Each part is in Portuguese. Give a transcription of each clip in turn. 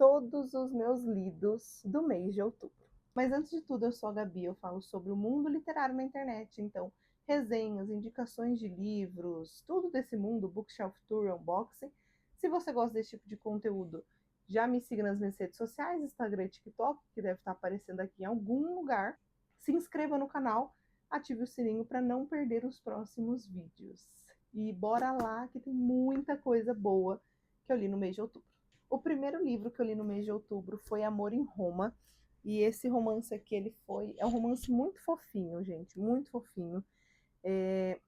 todos os meus lidos do mês de outubro. Mas antes de tudo, eu sou a Gabi, eu falo sobre o mundo literário na internet, então resenhas, indicações de livros, tudo desse mundo, bookshelf tour, unboxing. Se você gosta desse tipo de conteúdo, já me siga nas minhas redes sociais, Instagram e TikTok, que deve estar aparecendo aqui em algum lugar. Se inscreva no canal, ative o sininho para não perder os próximos vídeos. E bora lá, que tem muita coisa boa que eu li no mês de outubro. O primeiro livro que eu li no mês de outubro foi Amor em Roma. E esse romance aqui, é um romance muito fofinho, gente, muito fofinho.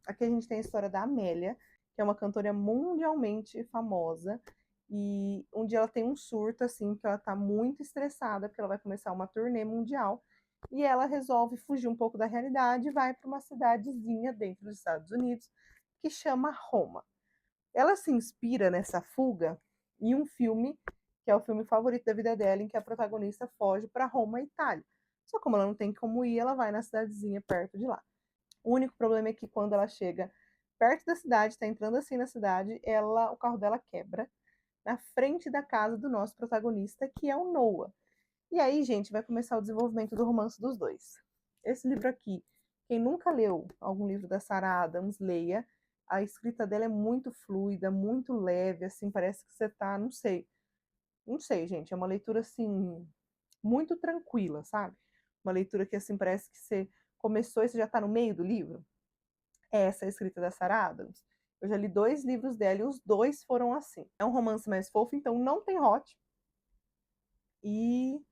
Aqui a gente tem a história da Amélia, que é uma cantora mundialmente famosa. E um dia ela tem um surto, assim, que ela tá muito estressada, porque ela vai começar uma turnê mundial. E ela resolve fugir um pouco da realidade e vai para uma cidadezinha dentro dos Estados Unidos, que chama Roma. Ela se inspira nessa fuga em um filme, que é o filme favorito da vida dela, em que a protagonista foge para Roma, Itália. Só como ela não tem como ir, ela vai na cidadezinha perto de lá. O único problema é que quando ela chega perto da cidade, está entrando assim na cidade, o carro dela quebra na frente da casa do nosso protagonista, que é o Noah. E aí, gente, vai começar o desenvolvimento do romance dos dois. Esse livro aqui, quem nunca leu algum livro da Sarah Adams, leia. A escrita dela é muito fluida, muito leve, assim, parece que você tá, não sei, gente, é uma leitura, assim, muito tranquila, sabe? Uma leitura que, assim, parece que você começou e você já tá no meio do livro. Essa é a escrita da Sarah Adams. Eu já li 2 livros dela e os 2 foram assim. É um romance mais fofo, então não tem hot. E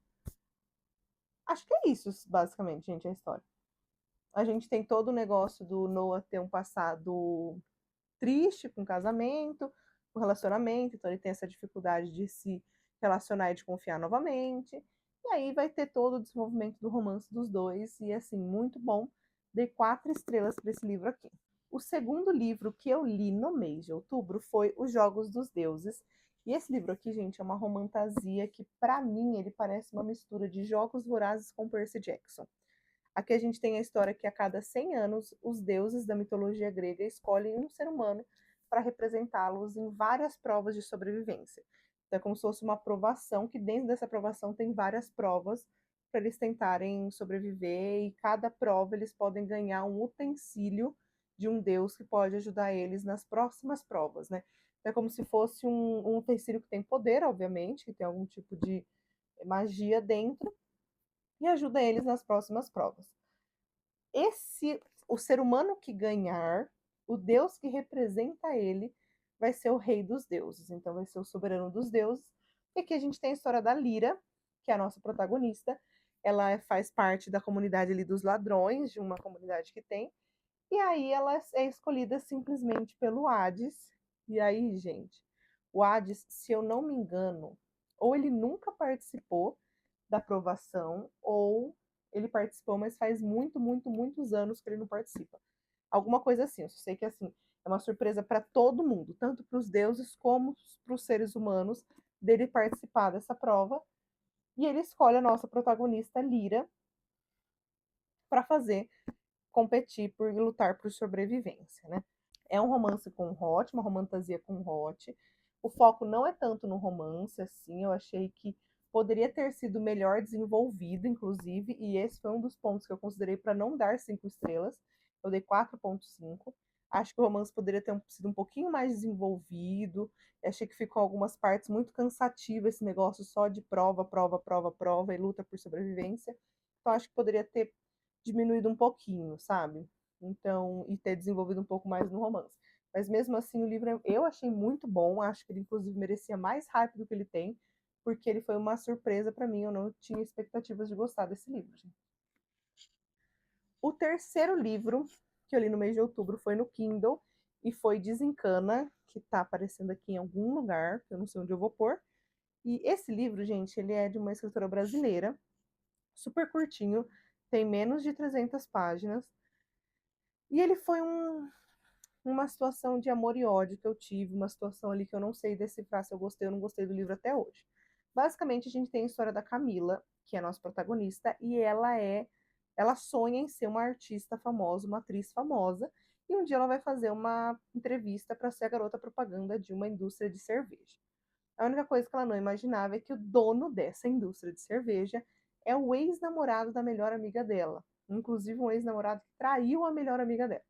acho que é isso, basicamente, gente, a história. A gente tem todo o negócio do Noah ter um passado triste com o casamento, com o relacionamento, então ele tem essa dificuldade de se relacionar e de confiar novamente. E aí vai ter todo o desenvolvimento do romance dos dois, e assim, muito bom. Dei 4 estrelas para esse livro aqui. O segundo livro que eu li no mês de outubro foi Os Jogos dos Deuses. E esse livro aqui, gente, é uma romantasia que, para mim, ele parece uma mistura de Jogos Vorazes com Percy Jackson. Aqui a gente tem a história que a cada 100 anos os deuses da mitologia grega escolhem um ser humano para representá-los em várias provas de sobrevivência. Então é como se fosse uma aprovação, que dentro dessa aprovação tem várias provas para eles tentarem sobreviver, e cada prova eles podem ganhar um utensílio de um deus que pode ajudar eles nas próximas provas, né? Então, é como se fosse um utensílio que tem poder, obviamente, que tem algum tipo de magia dentro, e ajuda eles nas próximas provas. O ser humano que ganhar, o deus que representa ele, vai ser o rei dos deuses, então vai ser o soberano dos deuses. E aqui a gente tem a história da Lyra, que é a nossa protagonista. Ela faz parte da comunidade ali dos ladrões, de uma comunidade que tem, e aí ela é escolhida simplesmente pelo Hades. E aí, gente, o Hades, se eu não me engano, ou ele nunca participou da aprovação, ou ele participou, mas faz muitos anos que ele não participa. Alguma coisa assim, eu só sei que assim, é uma surpresa para todo mundo, tanto para os deuses como para os seres humanos, dele participar dessa prova. E ele escolhe a nossa protagonista, Lyra, para fazer competir por lutar por sobrevivência, né? É um romance com hot, uma romantasia com hot. O foco não é tanto no romance, assim, eu achei que poderia ter sido melhor desenvolvido, inclusive, e esse foi um dos pontos que eu considerei para não dar 5 estrelas. Eu dei 4,5. Acho que o romance poderia ter sido um pouquinho mais desenvolvido. Eu achei que ficou algumas partes muito cansativas, esse negócio só de prova, prova, prova, prova e luta por sobrevivência. Então, acho que poderia ter diminuído um pouquinho, sabe? Então, e ter desenvolvido um pouco mais no romance. Mas mesmo assim, o livro eu achei muito bom, acho que ele inclusive merecia mais hype do que ele tem, porque ele foi uma surpresa para mim, eu não tinha expectativas de gostar desse livro. Gente. O terceiro livro que eu li no mês de outubro foi no Kindle e foi Desencana, que tá aparecendo aqui em algum lugar, que eu não sei onde eu vou pôr. E esse livro, gente, ele é de uma escritora brasileira, super curtinho, tem menos de 300 páginas. E ele foi uma situação de amor e ódio que eu tive, uma situação ali que eu não sei decifrar se eu gostei ou não gostei do livro até hoje. Basicamente, a gente tem a história da Camila, que é a nossa protagonista, e ela sonha em ser uma artista famosa, uma atriz famosa, e um dia ela vai fazer uma entrevista para ser a garota propaganda de uma indústria de cerveja. A única coisa que ela não imaginava é que o dono dessa indústria de cerveja é o ex-namorado da melhor amiga dela. Inclusive um ex-namorado que traiu a melhor amiga dela.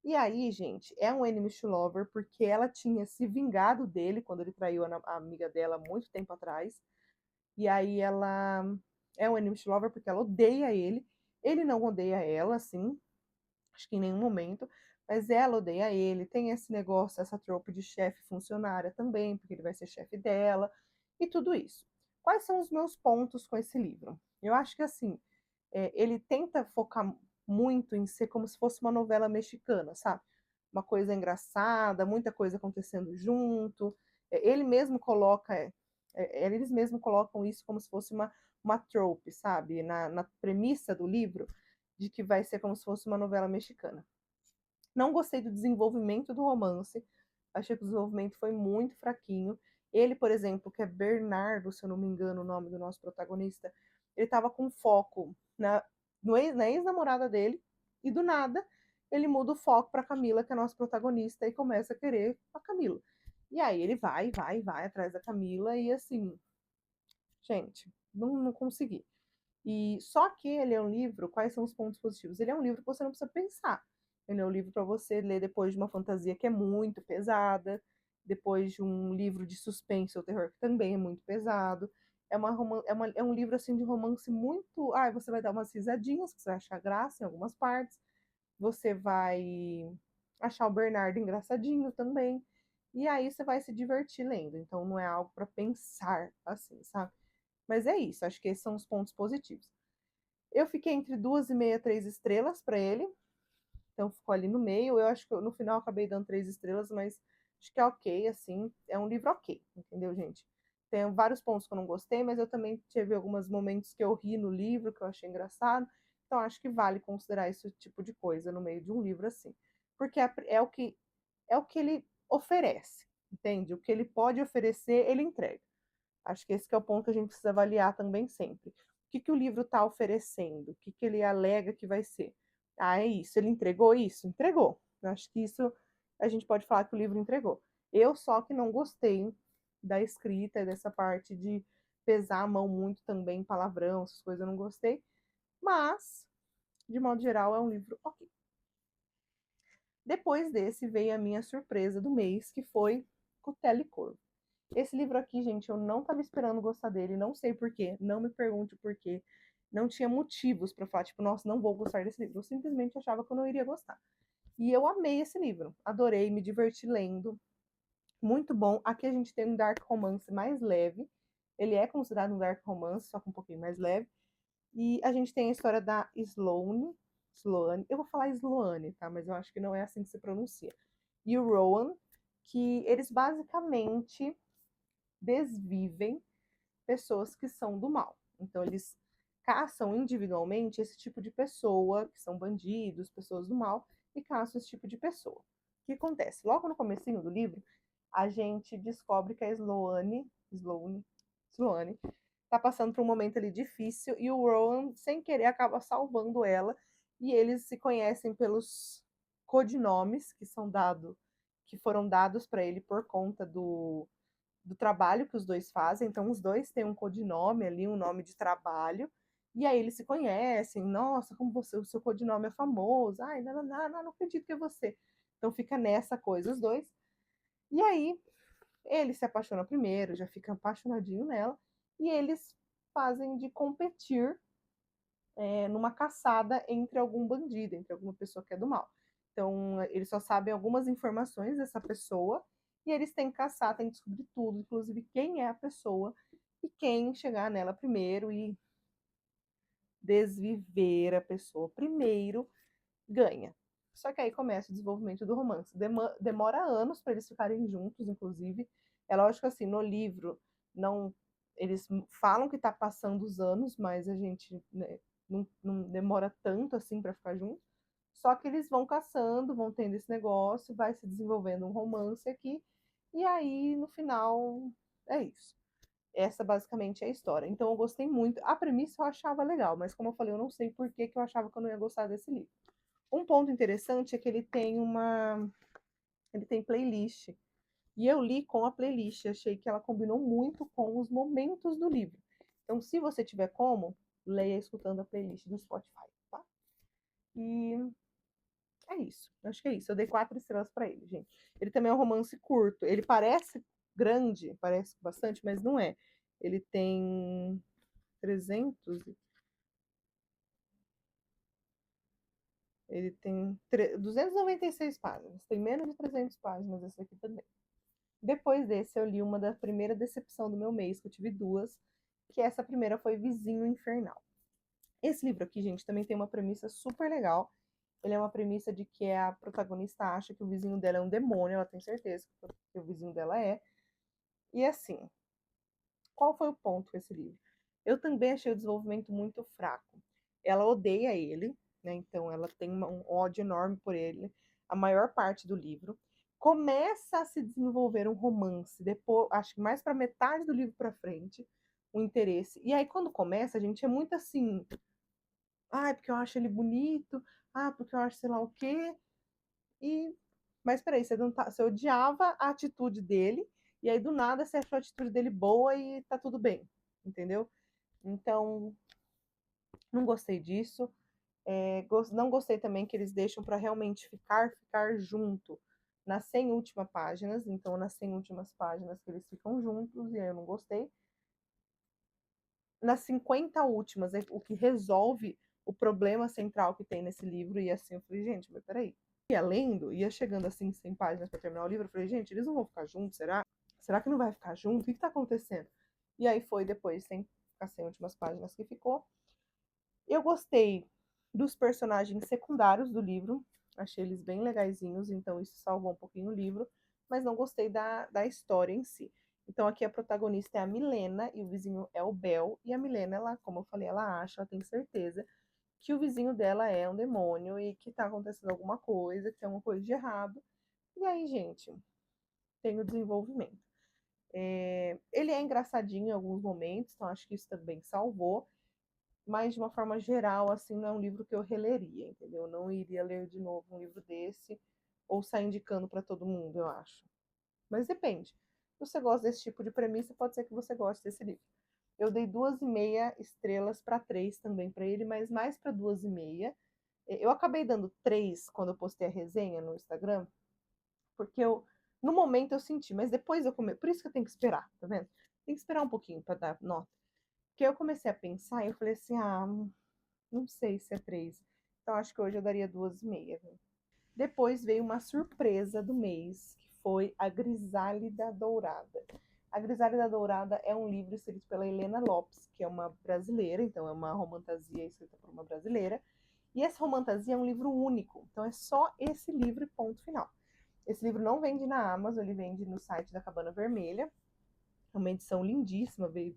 E aí, gente, é um enemies to lover porque ela tinha se vingado dele quando ele traiu a amiga dela muito tempo atrás. E aí ela é um enemies to lover porque ela odeia ele. Ele não odeia ela, assim, acho que em nenhum momento, mas ela odeia ele. Tem esse negócio, essa trope de chefe funcionária também, porque ele vai ser chefe dela, e tudo isso. Quais são os meus pontos com esse livro? Eu acho que assim, ele tenta focar muito em ser como se fosse uma novela mexicana, sabe? Uma coisa engraçada, muita coisa acontecendo junto. Ele mesmo coloca, eles mesmos colocam isso como se fosse uma trope, sabe? Na premissa do livro, de que vai ser como se fosse uma novela mexicana. Não gostei do desenvolvimento do romance. Achei que o desenvolvimento foi muito fraquinho. Ele, por exemplo, que é Bernardo, se eu não me engano, o nome do nosso protagonista, ele estava com foco na ex-namorada dele, e do nada ele muda o foco para Camila, que é a nossa protagonista, e começa a querer a Camila. E aí ele vai atrás da Camila, e assim, gente, não consegui. E só que ele é um livro, quais são os pontos positivos? Ele é um livro que você não precisa pensar. Ele é um livro para você ler depois de uma fantasia que é muito pesada, depois de um livro de suspense ou terror que também é muito pesado. É um livro assim de romance muito. Ah, você vai dar umas risadinhas, você vai achar graça em algumas partes. Você vai achar o Bernardo engraçadinho também. E aí você vai se divertir lendo. Então não é algo para pensar assim, sabe? Mas é isso, acho que esses são os pontos positivos. Eu fiquei entre 2,5 3 estrelas para ele, então ficou ali no meio. Eu acho que no final acabei dando 3 estrelas, mas acho que é ok, assim, é um livro ok, entendeu, gente? Tem vários pontos que eu não gostei, mas eu também tive alguns momentos que eu ri no livro, que eu achei engraçado. Então acho que vale considerar esse tipo de coisa no meio de um livro assim, porque é o que ele oferece, entende? O que ele pode oferecer, ele entrega. Acho que esse que é o ponto que a gente precisa avaliar também sempre. O que, que o livro está oferecendo? O que, que ele alega que vai ser? Ah, é isso. Ele entregou isso? Entregou. Eu acho que isso a gente pode falar que o livro entregou. Eu só que não gostei da escrita, dessa parte de pesar a mão muito também, palavrão, essas coisas eu não gostei. Mas, de modo geral, é um livro ok. Depois desse veio a minha surpresa do mês, que foi Cutela e Corvo. Esse livro aqui, gente, eu não estava esperando gostar dele, não sei por quê, não me pergunte por quê. Não tinha motivos para falar, tipo, nossa, não vou gostar desse livro. Eu simplesmente achava que eu não iria gostar. E eu amei esse livro, adorei, me diverti lendo. Muito bom. Aqui a gente tem um dark romance mais leve. Ele é considerado um dark romance, só que um pouquinho mais leve. E a gente tem a história da Sloane, eu vou falar Sloane, tá? Mas eu acho que não é assim que se pronuncia. E o Rowan, que eles basicamente desvivem pessoas que são do mal. Então, eles caçam individualmente esse tipo de pessoa, que são bandidos, pessoas do mal, e caçam esse tipo de pessoa. O que acontece? Logo no comecinho do livro, a gente descobre que a Sloane tá passando por um momento ali difícil, e o Rowan, sem querer, acaba salvando ela, e eles se conhecem pelos codinomes que foram dados para ele por conta do trabalho que os dois fazem. Então, os dois têm um codinome ali, um nome de trabalho. E aí eles se conhecem. Nossa, como você, o seu codinome é famoso. Ai, não acredito que é você. Então fica nessa coisa os dois. E aí ele se apaixona primeiro, já fica apaixonadinho nela. E eles fazem de competir numa caçada entre algum bandido, entre alguma pessoa que é do mal. Então, eles só sabem algumas informações dessa pessoa e eles têm que caçar, têm que descobrir tudo, inclusive quem é a pessoa e quem chegar nela primeiro e desviver a pessoa primeiro ganha. Só que aí começa o desenvolvimento do romance. Demora anos para eles ficarem juntos, inclusive. É lógico assim, no livro não eles falam que está passando os anos, mas a gente, né, não demora tanto assim para ficar junto. Só que eles vão caçando, vão tendo esse negócio, vai se desenvolvendo um romance aqui, e aí no final é isso. Essa basicamente é a história. Então eu gostei muito. A premissa eu achava legal, mas como eu falei, eu não sei por que eu achava que eu não ia gostar desse livro. Um ponto interessante é que ele tem playlist E eu li com a playlist, achei que ela combinou muito com os momentos do livro. Então, se você tiver como, leia escutando a playlist do Spotify, tá? E é isso. Acho que é isso. Eu dei 4 estrelas para ele, gente. Ele também é um romance curto. Ele parece grande, parece bastante, mas não é. Ele tem 300. Ele tem 296 páginas. Tem menos de 300 páginas esse aqui também. Depois desse, eu li uma da primeira decepção do meu mês, que eu tive duas, que essa primeira foi Vizinho Infernal. Esse livro aqui, gente, também tem uma premissa super legal. Ele é uma premissa de que a protagonista acha que o vizinho dela é um demônio, ela tem certeza que o vizinho dela é. E assim, qual foi o ponto com esse livro? Eu também achei o desenvolvimento muito fraco. Ela odeia ele, né? Então ela tem um ódio enorme por ele, a maior parte do livro. Começa a se desenvolver um romance, depois, acho que mais para metade do livro para frente, o interesse. E aí quando começa, a gente é muito assim, ah, porque eu acho ele bonito, ah, porque eu acho sei lá o quê. E mas peraí, você não tá, você odiava a atitude dele, e aí do nada você achou a atitude dele boa e tá tudo bem, entendeu? Então, não gostei disso. Não gostei também que eles deixam para realmente ficar junto nas 100 últimas páginas. Então, nas 100 últimas páginas que eles ficam juntos, e aí eu não gostei. Nas 50 últimas, é o que resolve o problema central que tem nesse livro. E assim, eu falei, gente, mas peraí. Ia lendo, ia chegando assim, 100 páginas para terminar o livro. Eu falei, gente, eles não vão ficar juntos, será? Será que não vai ficar junto? O que está acontecendo? E aí foi depois, sem as 100 últimas páginas que ficou. Eu gostei dos personagens secundários do livro, achei eles bem legaisinhos, então isso salvou um pouquinho o livro, mas não gostei da história em si. Então aqui a protagonista é a Milena e o vizinho é o Bel, e a Milena, ela, como eu falei, ela acha, ela tem certeza que o vizinho dela é um demônio e que tá acontecendo alguma coisa, que tem alguma coisa de errado. E aí, gente, tem o desenvolvimento. Ele é engraçadinho em alguns momentos, então acho que isso também salvou, mas de uma forma geral, assim, não é um livro que eu releria, entendeu? Eu não iria ler de novo um livro desse ou sair indicando para todo mundo, eu acho. Mas depende. Se você gosta desse tipo de premissa, pode ser que você goste desse livro. Eu dei 2,5 estrelas para 3 também para ele, mas mais para 2,5. Eu acabei dando 3 quando eu postei a resenha no Instagram, porque no momento eu senti, mas depois eu comecei. Por isso que eu tenho que esperar, tá vendo? Tem que esperar um pouquinho para dar nota. Porque eu comecei a pensar e eu falei assim: ah, não sei se é 3. Então acho que hoje eu daria 2,5. Depois veio uma surpresa do mês, que foi A Grisálida Dourada. A Grisálida Dourada é um livro escrito pela Helena Lopes, que é uma brasileira, então é uma romantasia escrita por uma brasileira. E essa romantasia é um livro único, então é só esse livro e ponto final. Esse livro não vende na Amazon, ele vende no site da Cabana Vermelha. É uma edição lindíssima, veio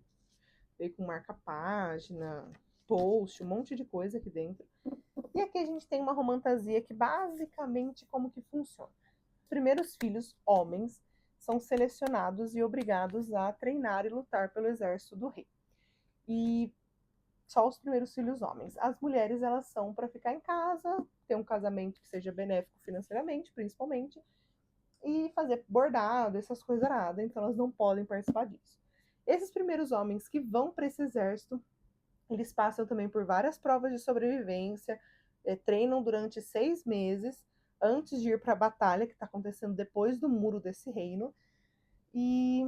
com marca-página, post, um monte de coisa aqui dentro. E aqui a gente tem uma romantasia que basicamente como que funciona. Os primeiros filhos, homens, são selecionados e obrigados a treinar e lutar pelo exército do rei. E só os primeiros filhos homens. As mulheres, elas são para ficar em casa, ter um casamento que seja benéfico financeiramente, principalmente, e fazer bordado, essas coisas nada, então elas não podem participar disso. Esses primeiros homens que vão para esse exército, eles passam também por várias provas de sobrevivência, treinam durante 6 meses antes de ir para a batalha que está acontecendo depois do muro desse reino, e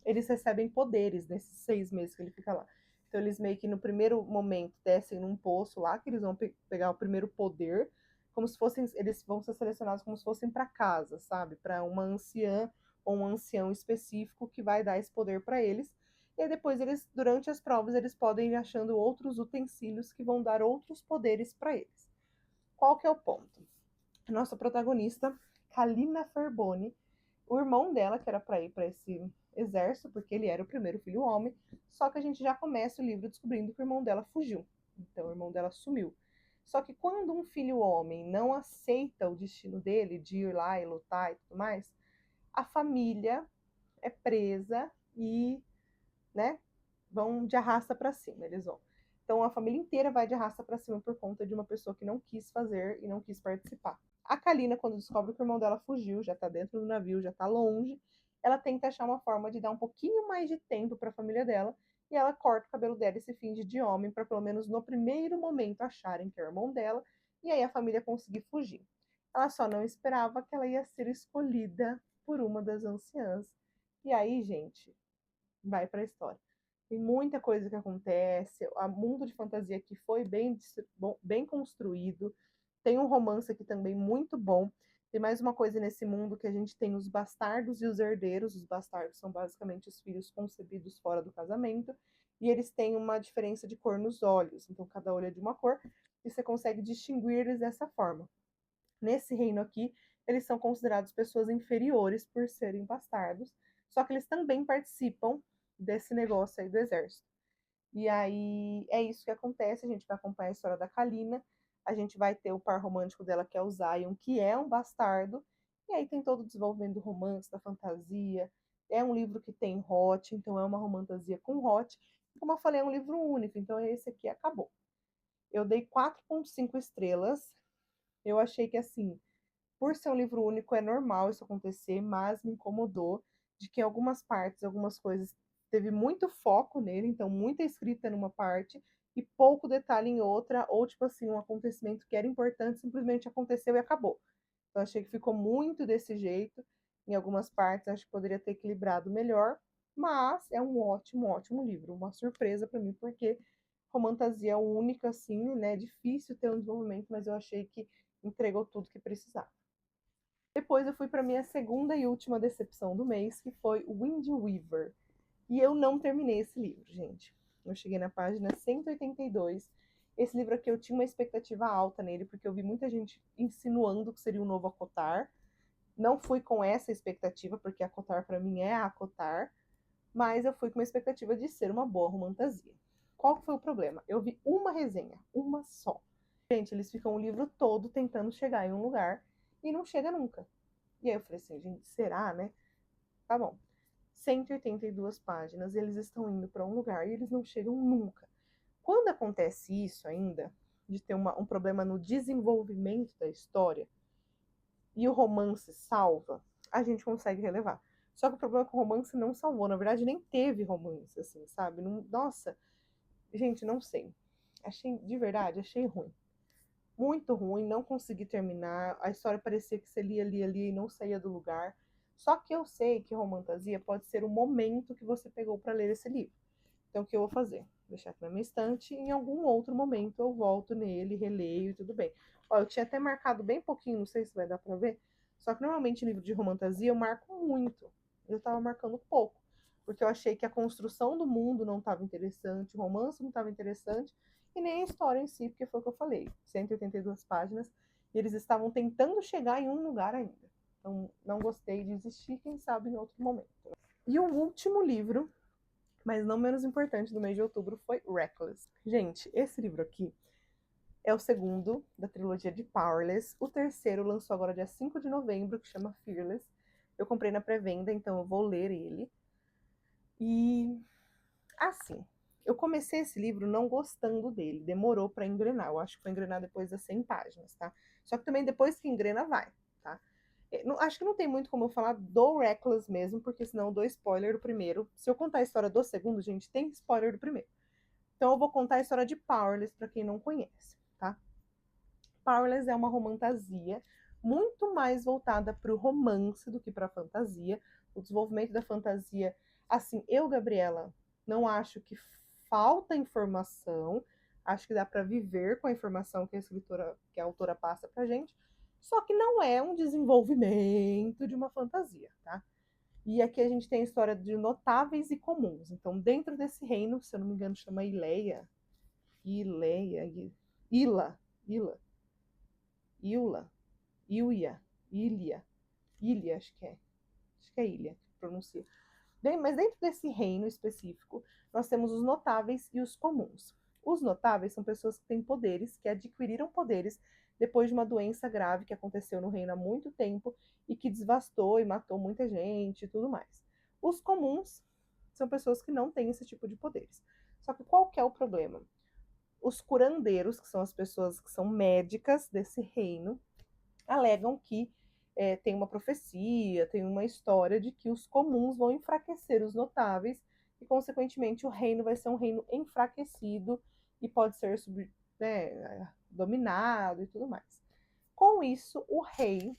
eles recebem poderes nesses 6 meses que ele fica lá. Então eles meio que no primeiro momento descem num poço lá, que eles vão pegar o primeiro poder, como se fossem, eles vão ser selecionados como se fossem para casa, sabe? Para uma anciã ou um ancião específico que vai dar esse poder para eles. E aí depois eles, durante as provas, eles podem ir achando outros utensílios que vão dar outros poderes para eles. Qual que é o ponto? A nossa protagonista, Kalina Ferboni, o irmão dela, que era para ir para esse exército, porque ele era o primeiro filho homem, só que a gente já começa o livro descobrindo que o irmão dela fugiu. Então, o irmão dela sumiu. Só que quando um filho homem não aceita o destino dele de ir lá e lutar e tudo mais, a família é presa e, né, vão de arrasta para cima, eles vão. Então a família inteira vai de arrasta para cima por conta de uma pessoa que não quis fazer e não quis participar. A Kalina, quando descobre que o irmão dela fugiu, já tá dentro do navio, já tá longe, ela tenta achar uma forma de dar um pouquinho mais de tempo para a família dela, e ela corta o cabelo dela e se finge de homem para pelo menos no primeiro momento acharem que é o irmão dela, e aí a família conseguir fugir. Ela só não esperava que ela ia ser escolhida por uma das anciãs. E aí, gente, vai para a história. Tem muita coisa que acontece, o mundo de fantasia aqui foi bem construído, tem um romance aqui também muito bom. Tem mais uma coisa nesse mundo que a gente tem os bastardos e os herdeiros. Os bastardos são basicamente os filhos concebidos fora do casamento, e eles têm uma diferença de cor nos olhos, então cada olho é de uma cor, e você consegue distinguir eles dessa forma. Nesse reino aqui, eles são considerados pessoas inferiores por serem bastardos, só que eles também participam desse negócio aí do exército. E aí é isso que acontece, a gente vai acompanhar a história da Kalina, a gente vai ter o par romântico dela, que é o Zion, que é um bastardo, e aí tem todo o desenvolvimento do romance, da fantasia. É um livro que tem hot, então é uma romantasia com hot. Como eu falei, é um livro único, então esse aqui acabou. Eu dei 4,5 estrelas. Eu achei que, assim, por ser um livro único, é normal isso acontecer, mas me incomodou de que em algumas partes, algumas coisas, teve muito foco nele, então muita escrita numa parte e pouco detalhe em outra, ou tipo assim, um acontecimento que era importante simplesmente aconteceu e acabou. Então achei que ficou muito desse jeito. Em algumas partes acho que poderia ter equilibrado melhor, mas é um ótimo, ótimo livro, uma surpresa para mim, porque romantasia única assim, né? É difícil ter um desenvolvimento, mas eu achei que entregou tudo que precisava. Depois eu fui para minha segunda e última decepção do mês, que foi Wind Weaver. E eu não terminei esse livro, gente. Eu cheguei na página 182. Esse livro aqui eu tinha uma expectativa alta nele, porque eu vi muita gente insinuando que seria um novo Acotar. Não fui com essa expectativa, porque Acotar para mim é a Acotar, mas eu fui com uma expectativa de ser uma boa romantasia. Qual foi o problema? Eu vi uma resenha, uma só. Gente, eles ficam o livro todo tentando chegar em um lugar e não chega nunca. E aí eu falei assim, gente, será, né? Tá bom. 182 páginas, eles estão indo para um lugar e eles não chegam nunca. Quando acontece isso ainda, de ter um problema no desenvolvimento da história, e o romance salva, a gente consegue relevar. Só que o problema é que o romance não salvou, na verdade nem teve romance, assim, sabe? Não, nossa, gente, não sei. Achei, de verdade, achei ruim. Muito ruim, não consegui terminar. A história parecia que você lia e não saía do lugar. Só que eu sei que romantasia pode ser o momento que você pegou para ler esse livro. Então, o que eu vou fazer? Deixar aqui na minha estante e em algum outro momento eu volto nele, releio e tudo bem. Ó, eu tinha até marcado bem pouquinho, não sei se vai dar para ver. Só que normalmente livro de romantasia eu marco muito. Eu estava marcando pouco. Porque eu achei que a construção do mundo não estava interessante, o romance não estava interessante, e nem a história em si, porque foi o que eu falei, 182 páginas, e eles estavam tentando chegar em um lugar ainda. Então, não gostei, desisti, quem sabe em outro momento. E o último livro, mas não menos importante, do mês de outubro, foi Reckless. Gente, esse livro aqui é o segundo da trilogia de Powerless. O terceiro lançou agora dia 5 de novembro, que chama Fearless. Eu comprei na pré-venda, então eu vou ler ele. E, assim, eu comecei esse livro não gostando dele, demorou para engrenar. Eu acho que foi engrenar depois das 100 páginas, tá? Só que também depois que engrena, vai, tá? Acho que não tem muito como eu falar do Reckless mesmo, porque senão eu dou spoiler do primeiro. Se eu contar a história do segundo, gente, tem spoiler do primeiro. Então eu vou contar a história de Powerless para quem não conhece, tá? Powerless é uma romantasia muito mais voltada para o romance do que para a fantasia. O desenvolvimento da fantasia, assim, eu, Gabriela, não acho que falta informação. Acho que dá para viver com a informação que a escritora, que a autora passa pra gente. Só que não é um desenvolvimento de uma fantasia, tá? E aqui a gente tem a história de notáveis e comuns. Então, dentro desse reino, se eu não me engano, chama Ileia, Ila, Ila, Ilha, Ilha, acho que é Ilha que pronuncia. Bem, mas dentro desse reino específico, nós temos os notáveis e os comuns. Os notáveis são pessoas que têm poderes, que adquiriram poderes depois de uma doença grave que aconteceu no reino há muito tempo e que devastou e matou muita gente e tudo mais. Os comuns são pessoas que não têm esse tipo de poderes. Só que qual que é o problema? Os curandeiros, que são as pessoas que são médicas desse reino, alegam que tem uma profecia, tem uma história de que os comuns vão enfraquecer os notáveis e, consequentemente, o reino vai ser um reino enfraquecido e pode ser dominado e tudo mais. Com isso, o rei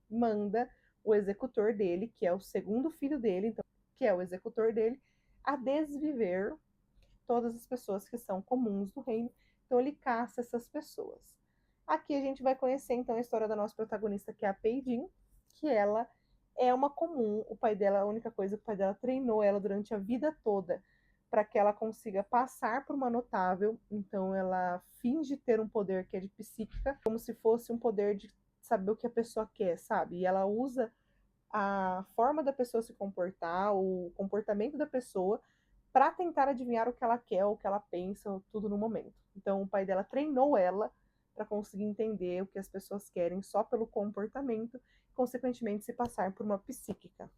manda o executor dele, que é o segundo filho dele, então, que é o executor dele, a desviver todas as pessoas que são comuns do reino. Então ele caça essas pessoas. Aqui a gente vai conhecer então a história da nossa protagonista, que é a Peidin, que ela é uma comum. O pai dela, a única coisa que o pai dela treinou ela durante a vida toda para que ela consiga passar por uma notável. Então ela finge ter um poder que é de psíquica, como se fosse um poder de saber o que a pessoa quer, sabe? E ela usa a forma da pessoa se comportar, o comportamento da pessoa, para tentar adivinhar o que ela quer, o que ela pensa, tudo no momento. Então, o pai dela treinou ela para conseguir entender o que as pessoas querem só pelo comportamento, consequentemente se passar por uma psíquica.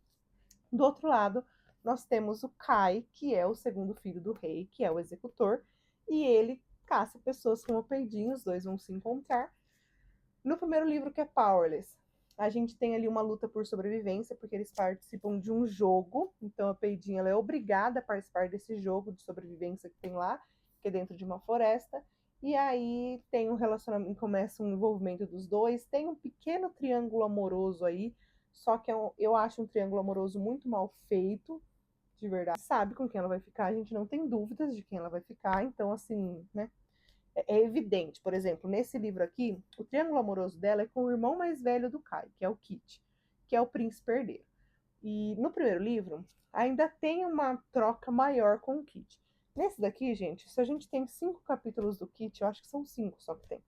Do outro lado, nós temos o Kai, que é o segundo filho do rei, que é o executor, e ele caça pessoas como o Peidinho, os dois vão se encontrar. No primeiro livro, que é Powerless, a gente tem ali uma luta por sobrevivência, porque eles participam de um jogo. Então a Peidinha ela é obrigada a participar desse jogo de sobrevivência que tem lá, que é dentro de uma floresta. E aí tem um relacionamento, começa um envolvimento dos dois. Tem um pequeno triângulo amoroso aí, só que eu acho um triângulo amoroso muito mal feito, de verdade. Sabe com quem ela vai ficar, a gente não tem dúvidas de quem ela vai ficar, então assim, né? É evidente. Por exemplo, nesse livro aqui, o triângulo amoroso dela é com o irmão mais velho do Kai, que é o Kit, que é o príncipe herdeiro. E no primeiro livro, ainda tem uma troca maior com o Kit. Nesse daqui, gente, se a gente tem 5 capítulos do Kit, eu acho que são 5 só que tem.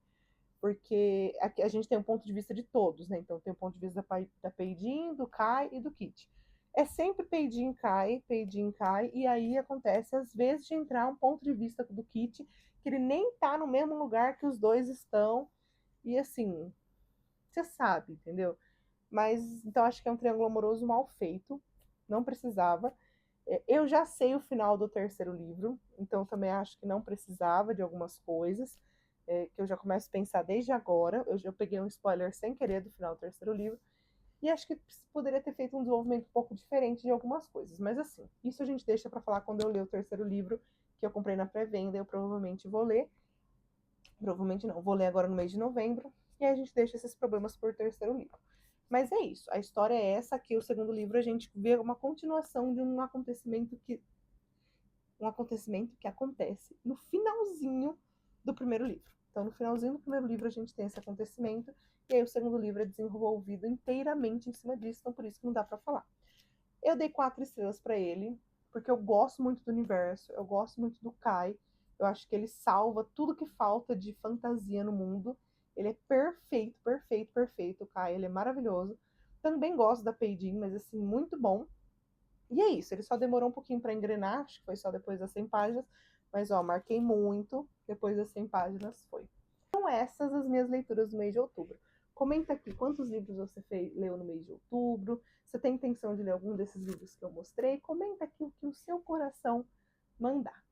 Porque aqui a gente tem um ponto de vista de todos, né? Então tem o ponto de vista da Peidin, do Kai e do Kit. É sempre Peidin, Kai, e aí acontece às vezes de entrar um ponto de vista do Kit que ele nem tá no mesmo lugar que os dois estão, e assim, você sabe, entendeu? Mas então acho que é um triângulo amoroso mal feito, não precisava. Eu já sei o final do terceiro livro, então também acho que não precisava de algumas coisas, que eu já começo a pensar desde agora. Eu peguei um spoiler sem querer do final do terceiro livro, e acho que poderia ter feito um desenvolvimento um pouco diferente de algumas coisas. Mas assim, isso a gente deixa para falar quando eu ler o terceiro livro, que eu comprei na pré-venda, eu provavelmente vou ler. Provavelmente não, vou ler agora no mês de novembro, e aí a gente deixa esses problemas por terceiro livro. Mas é isso, a história é essa. Aqui o segundo livro a gente vê uma continuação de um acontecimento que acontece no finalzinho do primeiro livro. Então, no finalzinho do primeiro livro, a gente tem esse acontecimento, e aí o segundo livro é desenvolvido inteiramente em cima disso, então por isso que não dá para falar. Eu dei 4 estrelas para ele, porque eu gosto muito do universo, eu gosto muito do Kai, eu acho que ele salva tudo que falta de fantasia no mundo. Ele é perfeito, perfeito, perfeito, o Kai, ele é maravilhoso. Também gosto da Peidin, mas assim, muito bom. E é isso, ele só demorou um pouquinho para engrenar, acho que foi só depois das 100 páginas, mas ó, marquei muito, depois das 100 páginas foi. São essas as minhas leituras do mês de outubro. Comenta aqui quantos livros você leu no mês de outubro, você tem intenção de ler algum desses livros que eu mostrei, comenta aqui o que o seu coração mandar.